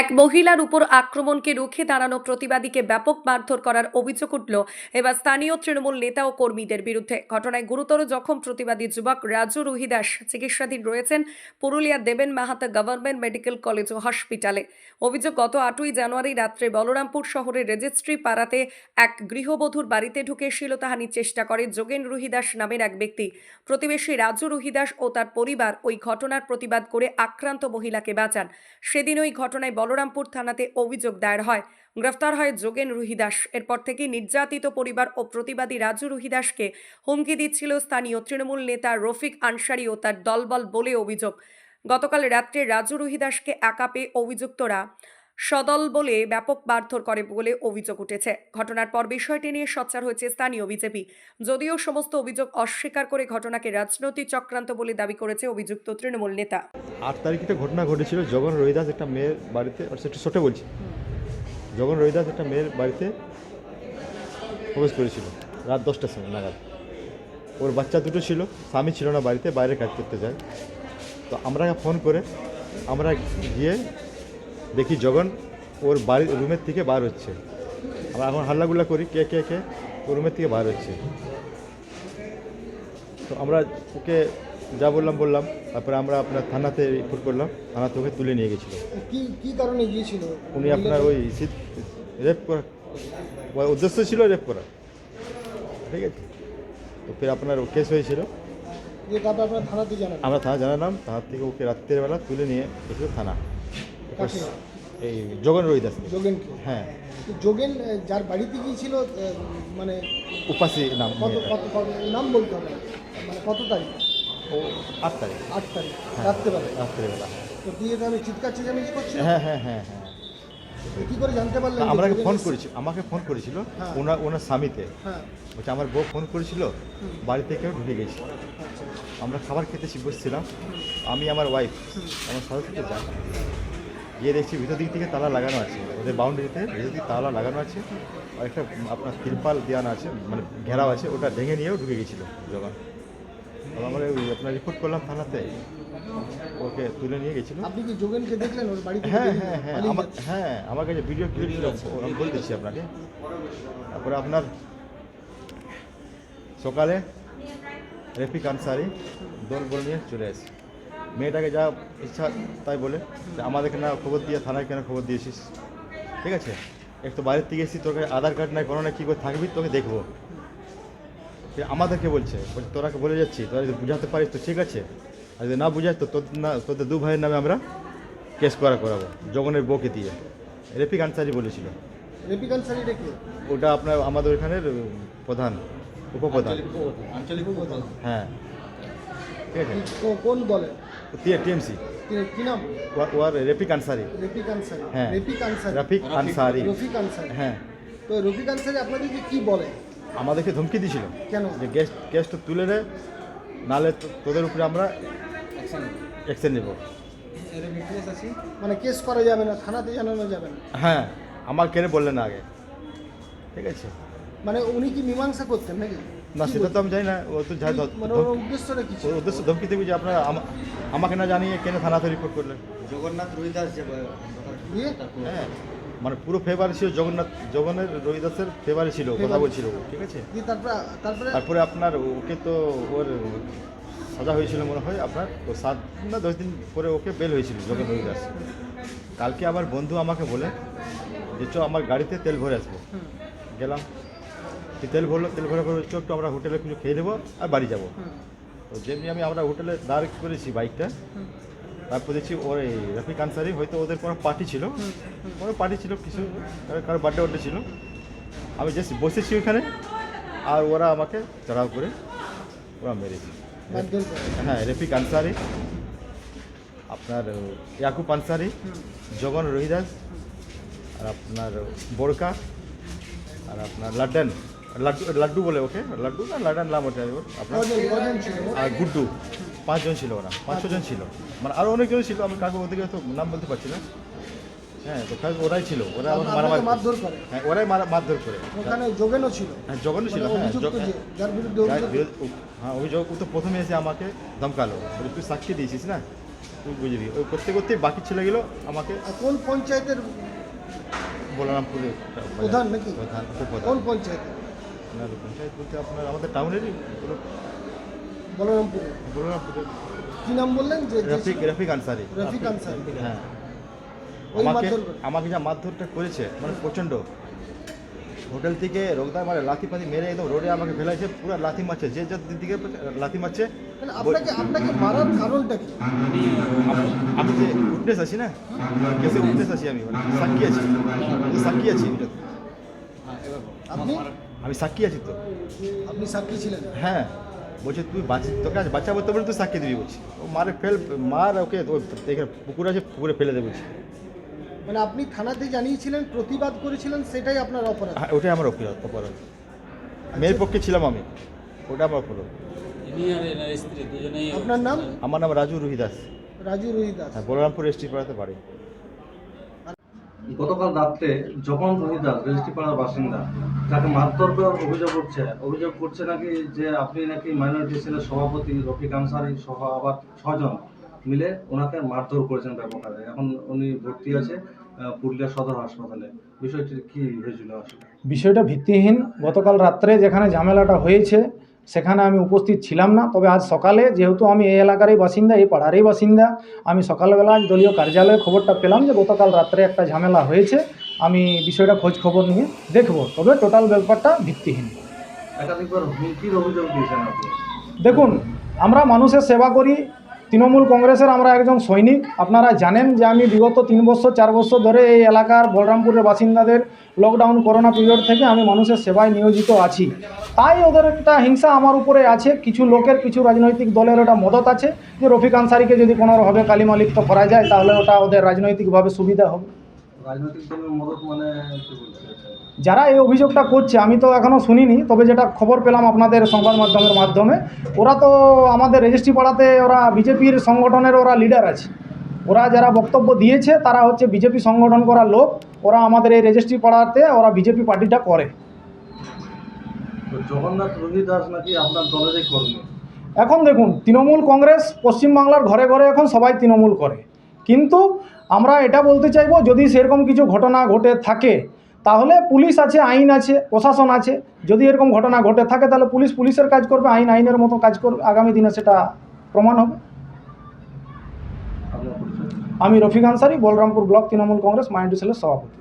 এক মহিলার উপর আক্রমণকে রুখে দাঁড়ানো প্রতিবাদীকে ব্যাপক মারধর করার অভিযোগ উঠল এবার স্থানীয় তৃণমূল নেতা ও কর্মীদের বিরুদ্ধে। ঘটনায় গুরুতর জখম প্রতিবাদী যুবক রাজু রুহিদাস চিকিৎসাধীন রয়েছেন পুরুলিয়ার দেবেন মাহাতো গভর্নমেন্ট মেডিকেল কলেজ ও হসপিটালে। অভিযোগ, গত 8ই জানুয়ারি রাত্রে বলরামপুর শহরের রেজিস্ট্রি পাড়াতে এক গৃহবধূর বাড়িতে ঢুকে শ্লীলতাহানির চেষ্টা করে যোগেন রুহিদাস নামের এক ব্যক্তি। প্রতিবেশী রাজু রুহিদাস ও তার পরিবার ওই ঘটনার প্রতিবাদ করে আক্রান্ত মহিলাকে বাঁচান। সেদিন ওই ঘটনায় বলরামপুর থানাতে অভিযোগ দায়ের হয়। গ্রেফতার হয় যোগেন রুহিদাস। এরপর থেকেই নির্যাতিত পরিবার ও প্রতিবাদী রাজু রুহিদাসকে হুমকি দিচ্ছিল স্থানীয় তৃণমূল নেতা রফিক আনসারি ও তার দলবল বলে অভিযোগ। গতকাল রাত্রে রাজু রুহিদাসকে একা পেয়ে অভিযুক্তরা সদল বলে ব্যাপক মারধর করে বলে অভিযোগ উঠেছে। ঘটনার পর বিষয়টি নিয়ে সোচ্চার হয়েছে স্থানীয় বিজেপি। যদিও সমস্ত অভিযোগ অস্বীকার করে ঘটনাকে রাজনৈতিক চক্রান্ত বলে দাবি করেছে অভিযুক্ত তৃণমূল নেতা। 8 তারিখে একটা ঘটনা ঘটেছিল। জগন রবিদাস একটা মেয়ের বাড়িতে, একটু ছোটো বলছি, জগন রবিদাস একটা মেয়ের বাড়িতে প্রবেশ করেছিল রাত 10টার সময় নাগাদ। ওর বাচ্চা দুটো ছিল, স্বামী ছিল না বাড়িতে, বাইরে কাজ করতে যায়। তো আমরা ফোন করে আমরা গিয়ে দেখি জগন ওর বাড়ির রুমের থেকে বার হচ্ছে। আমরা এখন হাল্লাগুল্লা করি, কে কে কে ওর রুমের থেকে বার হচ্ছে। তো আমরা ওকে যা বললাম, তারপরে আমরা আপনার থানাতে রিপোর্ট করলাম, থানাতে ওকে তুলে নিয়ে গেছিলো। কি কারণে গিয়েছিল উনি আপনার ওই রেপ করা, উদ্দেশ্য ছিল রেপ করা, ঠিক আছে। তো ফের আপনার কেস হয়েছিল, যে তারপর আপনার থানাতে জানান? আমরা থানা জানালাম, থানা থেকে ওকে রাত্রেবেলা তুলে নিয়ে গেছিল থানা। এই যোগেন রবিদাস। যোগেনকে? হ্যাঁ। তো যোগেন যার বাড়িতে গিয়েছিল, মানে উপাসী নাম, নাম বলতে হবে, মানে কত তারিখ? ও 8 তারিখ। 8 তারিখ হ্যাঁ, রাত্রেবেলা। রাত্রেবেলা। তো দিয়ে তো আমি চিৎকার চেঁচামেচি করছি। হ্যাঁ হ্যাঁ হ্যাঁ হ্যাঁ। কি করে জানতে পারলেন? আমাকে ফোন করেছিল হ্যাঁ। ওনার স্বামীতে। হ্যাঁ। বলছে আমার বউ ফোন করেছিল, বাড়িতে কেউ ঢুকে গেছি। আচ্ছা। আমরা খাবার খেতে বসছিলাম, আমি আমার ওয়াইফ আমার সাথে সাথে যাই, গিয়ে দেখছি ভিতর দিক থেকে তালা লাগানো আছে, ওদের বাউন্ডারিতে ভিতর দিকে তালা লাগানো আছে, আর একটা আপনার তিরপাল দেওয়ানো আছে, মানে ঘেরাও আছে, ওটা ভেঙে নিয়েও ঢুকে গেছিলো জগন। আমরা ওই আপনার রিপোর্ট করলাম থানাতে, ওকে তুলে নিয়ে গেছিলো। আপনি কি যোগেনকে দেখলেন ওর বাড়িতে? হ্যাঁ হ্যাঁ হ্যাঁ, আমার কাছে ভিডিও ক্লিপ ছিল, আমি বলে দিচ্ছি আপনাকে। তারপরে আপনার সকালে রফিক আনসারি দল বলে নিয়ে চলে আসি। মেয়েটাকে যা ইচ্ছা তাই বলে, আমাদেরকে না খবর দিয়ে থানায় কেন খবর দিয়েছিস, ঠিক আছে, একটু বাইরের থেকে এসেছি, তোকে আধার কার্ড নাই কোনো না, কী করে থাকবি, তোকে দেখবো। আমাদেরকে বলছে তোরাকে বলে যাচ্ছি, তোরা যদি বুঝাতে পারিস তো ঠিক আছে, আর যদি না বুঝাস তো তোদের 2 ভাইয়ের নামে আমরা কেস করাবো জগনের বউকে দিয়ে। রফিক আনসারি বলেছিল। রফিক আনসারি কে? ওটা আপনার আমাদের এখানের প্রধান, উপপ্রধান, আঞ্চলিক প্রধান। হ্যাঁ, ঠিক আছে। কোন দলে? টিএমসি। কি নাম ওর? রফিক আনসারি। রফিক আনসারি? হ্যাঁ, রফিক আনসারি। রফিক আনসারি। রফিক আনসারি, হ্যাঁ। তো রফিক আনসারি আপনাদেরকে কি বলে? আমাদেরকে ধমকি দিয়েছিল। কেন? যে কেসটা তুলে নে, নাহলে তোদের উপরে আমরা অ্যাকশন নেব। মানে কেস করা যাবে না, থানাতে জানানো যাবে না? হ্যাঁ, আমার কেন বললেন না আগে, ঠিক আছে। মানে উনি কি মীমাংসা করতেন নাকি? না সেটা তো আমি জানি না, ও তো যাই, মানে ওর উদ্দেশ্যটা কি ছিল? ওর উদ্দেশ্য ধমকি দেবে যে আপনারা আমাকে না জানিয়ে কেন থানাতে রিপোর্ট করলেন। জগন্নাথ রবিদাস যে দিয়ে হ্যাঁ, মানে পুরো ফেভারি ছিল জগনের রবিদাসের ফেভারি ছিল, কথা বলছিল ও, ঠিক আছে। দিয়ে তারপরে আপনার ওকে তো ওর সাজা হয়েছিল মনে হয় আপনার, তো 7 না 10 দিন পরে ওকে বেল হয়েছিল জগন রবিদাস। কালকে আবার বন্ধু আমাকে বলে যে চ আমার গাড়িতে তেল ভরে আসবো। গেলাম, তেল ভরে একটু আমরা হোটেলে কিছু খেয়ে নেবো আর বাড়ি যাবো। তো যেমনি আমরা হোটেলে দাঁড় করেছি বাইকটা, তারপর দেখছি ওর এই রফিক আনসারি, হয়তো ওদের কোনো পার্টি ছিল কিছু, কারো বার্থডে ছিল। আমি জাস্ট বসেছি ওইখানে, আর ওরা আমাকে চড়াও করে ওরা মেরেছে। হ্যাঁ, রফিক আনসারি, আপনার ইয়াকুব আনসারি, জগন রহিদাস, আর আপনার বোরকা, আর আপনার লাড্ডু বলে ওকে, লাড্ডু না লাডান নাম ওটা আপনার, আর গুড্ডু। 5 জন ছিল, ওরা 5-6 জন ছিল, মানে আরও অনেকজন ছিল, আমি কাউকে ওদেরকে তো নাম বলতে পারছি না। হ্যাঁ, তো ওরাই ছিল, ওরা মারধর করে। হ্যাঁ, ওরাই মারধর করে। ওখানে যোগেনও ছিল? হ্যাঁ, জগনও ছিল। হ্যাঁ, যার বিরুদ্ধে হ্যাঁ, অভিযোগ ও তো প্রথমে এসে আমাকে ধমকালো, তুই সাক্ষী দিয়েছিস না, তুই বুঝবি ওই করতে করতেই বাকি ছেলেগুলো আমাকে আর কোন পঞ্চায়েতের বলরামপুরে প্রধান নাকি? প্রধান কোন উপপ্রধান পঞ্চায়েত? আপনার পঞ্চায়েত বলতে আপনার আমাদের টাউনেরই বলরামপুরে। বলরামপুরে কি নাম বললেন? যে রফিক আনসারি। রফিক আনসারি। হ্যাঁ ওই আমাকে মারধর করে? আমাকে যা মারধরটা করেছে মানে প্রচণ্ড, হোটেল থেকে রোগদার মানে লাথি পাতি মেরে একদম রোডে আমাকে ফেলাইছে, পুরো লাথি মারছে, যে যার দিকে লাথি মারছে। মানে আপনাকে মারার কারণটা কি? আমি যে উইটনেস আছি না, কেসে উইটনেস আছি, আমি মানে সাক্ষী আছি, সাক্ষী আছি ওটাতে। আপনি আমি সাক্ষী আছি তো। আপনি সাক্ষী ছিলেন? হ্যাঁ বলছে তুই তোকে আজ বাচ্চা বলতে বলে তুই সাক্ষী দিবি বলছি। ও মার ওকে এখানে পুকুর আছে, পুকুরে ফেলে দেবে বলছি। মানে আপনি থানাতে জানিয়েছিলেন, প্রতিবাদ করেছিলেন, সেটাই আপনার অপরাধ? হ্যাঁ ওটাই আমার অপরাধ। মেয়ের পক্ষে ছিলাম আমি, ওটা আমার অপরাধ। আপনার নাম? আমার নাম রাজু রুহিদাস। রাজু রুহিদাস। হ্যাঁ বলরামপুর এসটি পাড়াতে বাড়ি। গতকাল রাত্রে যখন রোহিদাস রেজিস্ট্রিপাড়ার বাসিন্দা তাকে মারধর করার অভিযোগ করছে নাকি যে আপনি নাকি মাইনরিটি সেলের সভাপতি রফিক আনসারি সহ আবার 6 জন মিলে ওনাকে মারধর করেছেন ব্যাপক হারে। এখন উনি ভর্তি আছে পুরুলিয়া সদর হাসপাতালে। বিষয়টি কি হয়েছিল আসলে? বিষয়টা ভিত্তিহীন। গতকাল রাত্রে যেখানে ঝামেলাটা হয়েছে সেখানে আমি উপস্থিত ছিলাম না, তবে আজ সকালে যেহেতু আমি এই এলাকারই বাসিন্দা, এই পাড়ারই বাসিন্দা, আমি সকালবেলা আজ দলীয় কার্যালয়ে খবরটা পেলাম যে গতকাল রাত্রে একটা ঝামেলা হয়েছে। আমি বিষয়টা খোঁজ খবর নিয়ে দেখব, তবে টোটাল ব্যাপারটা ভিত্তিহীন। একাধিকবার হুমকির অভিযোগ দিয়েছেন আপনি। দেখুন, আমরা মানুষের সেবা করি, তৃণমূল কংগ্রেসের আমরা একজন সৈনিক। আপনারা জানেন যে আমি বিগত 3 বছর 4 বছর ধরে এই এলাকার বলরামপুরের বাসিন্দাদের লকডাউন করোনা পিরিয়ড থেকে আমি মানুষের সেবায় নিয়োজিত আছি। তাই ওদের একটা হিংসা আমার উপরে আছে, কিছু লোকের, কিছু রাজনৈতিক দলের ওটা মদত আছে যে রফিক আনসারিকে যদি কোনোভাবে কালিমালিপ্ত করা যায় তাহলে ওটা ওদের রাজনৈতিকভাবে সুবিধা হবে। রাজনৈতিক দলের মদত মানে কি বলতে চাইছেন? যারা এই অভিযোগটা করছে আমি তো এখনও শুনিনি, তবে যেটা খবর পেলাম আপনাদের সংবাদ মাধ্যমের মাধ্যমে, ওরা তো আমাদের রেজিস্ট্রি পাড়াতে ওরা বিজেপির সংগঠনের ওরা লিডার আছে। ওরা যারা বক্তব্য দিয়েছে তারা হচ্ছে বিজেপি সংগঠন করা লোক। ওরা আমাদের এই রেজিস্ট্রি পাড়াতে ওরা বিজেপি পার্টিটা করে। তো জগন্নাথ রোহিদাস নাকি আপনার দলেরই কর্মী। এখন দেখুন, তৃণমূল কংগ্রেস পশ্চিমবাংলার ঘরে ঘরে এখন সবাই তৃণমূল করে, কিন্তু আমরা এটা বলতে চাইবো যদি সেরকম কিছু ঘটনা ঘটে থাকে তাহলে পুলিশ আছে, আইন আছে, প্রশাসন আছে। যদি এরকম ঘটনা ঘটে থাকে তাহলে পুলিশ পুলিশের কাজ করবে, আইন আইনের মতো কাজ করবে, আগামী দিনে সেটা প্রমাণ হবে। আপনার পরিচয়? আমি রফিক আনসারি, বলরামপুর ব্লক তৃণমূল কংগ্রেস মাইনরিটি সেলের সভাপতি।